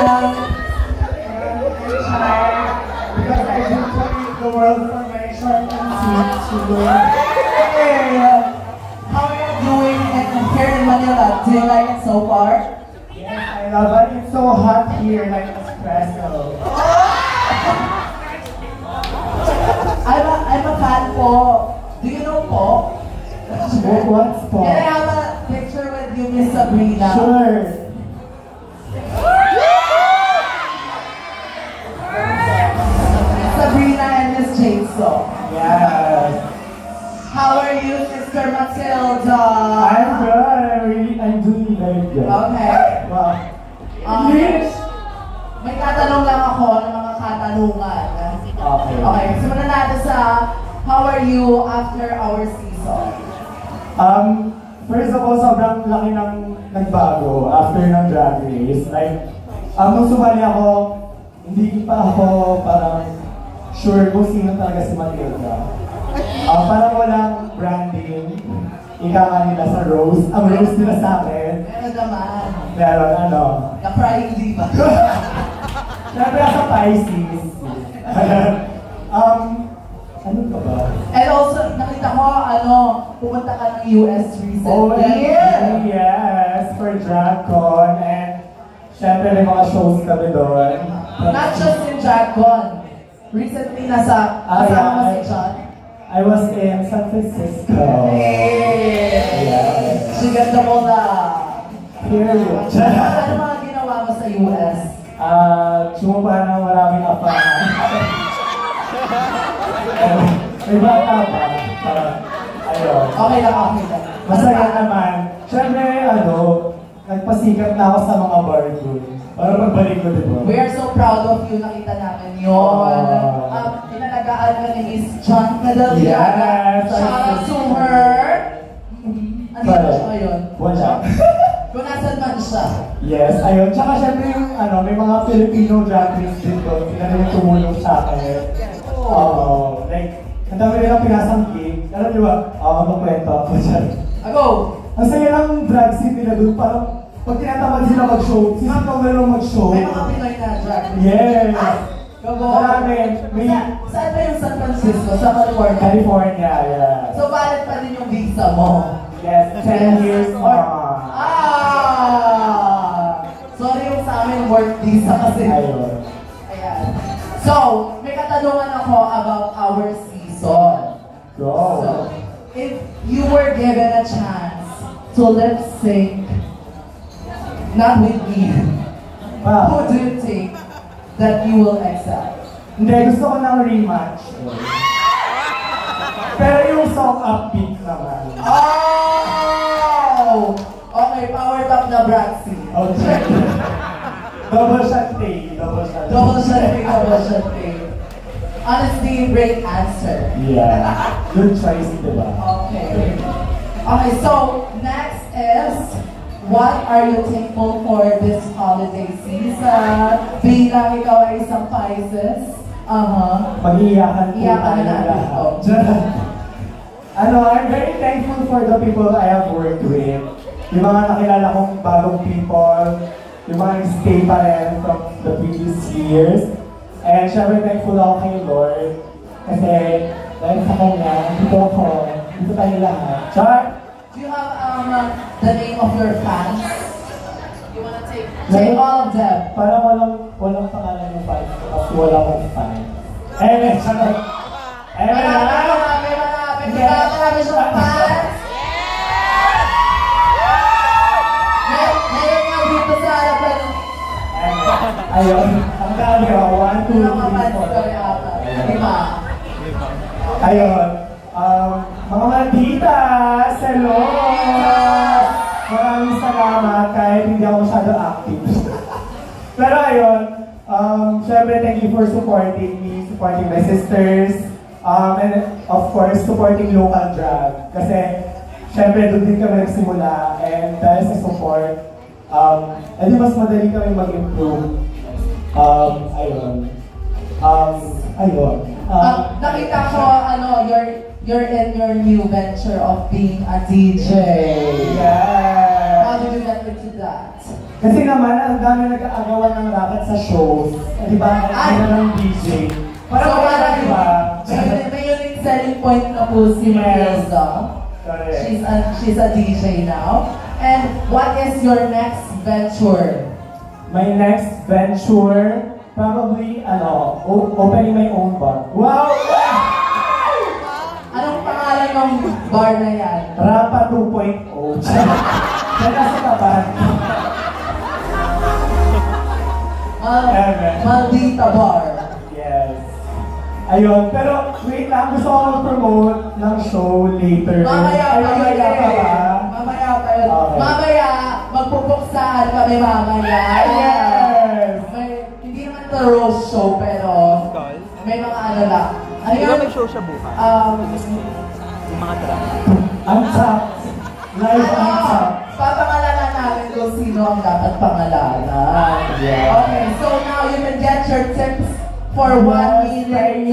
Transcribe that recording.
Because I do the world for my short and sweet sugar. Hey, how are you doing here in Manila? Do you like it so far? Yes, I love it. It's so hot here, like espresso. I'm a fan po. Do you know po? What's po? Can I have a picture with you, Miss Sabrina? Sure. Sabrina and Miss Jason. Yes. How are you, Sister Matilda? I'm good. I'm doing very good. Okay. Wow. Yes. May tatanong lang ako ng mga katanungan. Okay. Okay, simulan natin sa how are you after our season? First of all, sobrang laki ng nagbago after ng Drag Race. Like, nung sumali ako, hindi pa ako parang sure kung sino talaga si Matilda. Parang walang branding. Ika nga nila sa rose. Ang rose nila sa akin. Meron naman. Meron ano. Na-crying diva. Siyempre sa Pisces. Ano ka ba? And also, nakita ko, pumunta ka ng US recently. Oh, yes! For DragCon. And syempre may mga shows kami doon. Not just in DragCon. Recently, kasama mo si John. I was in San Francisco. Hey! Yeah. Sigat na mo na. Period. Ano mga ginawa mo sa US? Sumapa ng maraming apangan. May bata pa. Ayun. Okay lang. Masaya naman. Siyempre, nagpasikat na ako sa mga bar doon. Para magbalik ko, di ba? We are so proud of you. Nakita namin yun. Inalagaan ka ni Miss John Nadaliaga. Yes! Shout out to her. Ano ba siya ngayon? Wala. Kung nasan man siya. Yes, ayun. Tsaka syempre yung, may mga Filipino drag queens din doon. Sila rin yung tumulong sa akin. Like, ang dami nilang pinasang gig. Alam niyo ba? Magkwento ako dyan. Go! Ang saya ng drag scene nila doon. Parang, pag tinatamad sila mag-show, sinatawag nila mag-show. May mga Pinoy na drag. Yes! Go! Marami. Saan ba yung San Francisco? Sa California? California, yeah. So, valid pa din yung visa mo? Yes, 10 years more. Sorry yung sa amin work visa kasi. Ayun. Ayan. So, may katanungan ako about our season. Go. So, if you were given a chance to lip sync, not with me, who do you think that you will excel? Hindi, gusto ko ng rematch. Pero yung song upbeat naman. Oh! Okay, power top na Braxy. Okay. Double shot take. Double shot take. Honestly, great answer. Yeah. Good choice, diba? Okay. Okay, so next is, what are you thankful for this holiday season? Bilang ikaw ay isang Pisces. Mag-iiyakan po Iyakan tayo na lahat. I'm very thankful for the people I have worked with. Yung mga nakilala kong bagong people, yung mga stay pa rin from the previous years. And syempre thankful ako kay Lord. Kasi dahil sa Kanya, dito ako, dito tayo lahat. Char! Do you have the name of your fans? You wanna take all of them? Parang walang pangalan yung fans ko kasi wala akong fans. Charot! Marami siyang fans! Ngayon nga dito sa harapan. Ayun, ang dami ako. 1, 2, 3, 4. Ayun, mga malditas, hello! Maraming salamat kahit hindi ako masyado active. Pero ayun, syempre thank you for supporting me, supporting my sisters, and of course, supporting local drag. Kasi syempre doon din kami nagsimula, and dahil sa support, edi mas madali kami mag-improve. Nakita ko, you're in your new venture of being a DJ. Yeah. How did you get into that? Kasi naman, ang dami nag-aagawan ng racket sa shows. Di ba? Ay na lang DJ. Parang So, parang di ba? may unique selling point na po si Marilda. Correct. She's a DJ now. And what is your next venture? My next venture, probably, opening my own bar. Wow! Anong pangalan ng bar na yan? Rapa 2.0. Diyan na sa tapat. Maldita Bar. Yes. Ayun, pero wait lang, gusto ko mag-promote ng show later. Mamaya Ay, pa yun mamaya pa ba? Mamaya pa yun. Okay. Mamaya, magpupuksahan kami mamaya. Yes! Hindi naman ito roast show, pero may mga ano lang. Ano Di ba yun? may show siya bukas? Yung mga drama. Untapped. Live untapped. Papangalanan namin kung sino ang dapat pangalanan. Yeah. Okay, so now you can get your tips for 1 million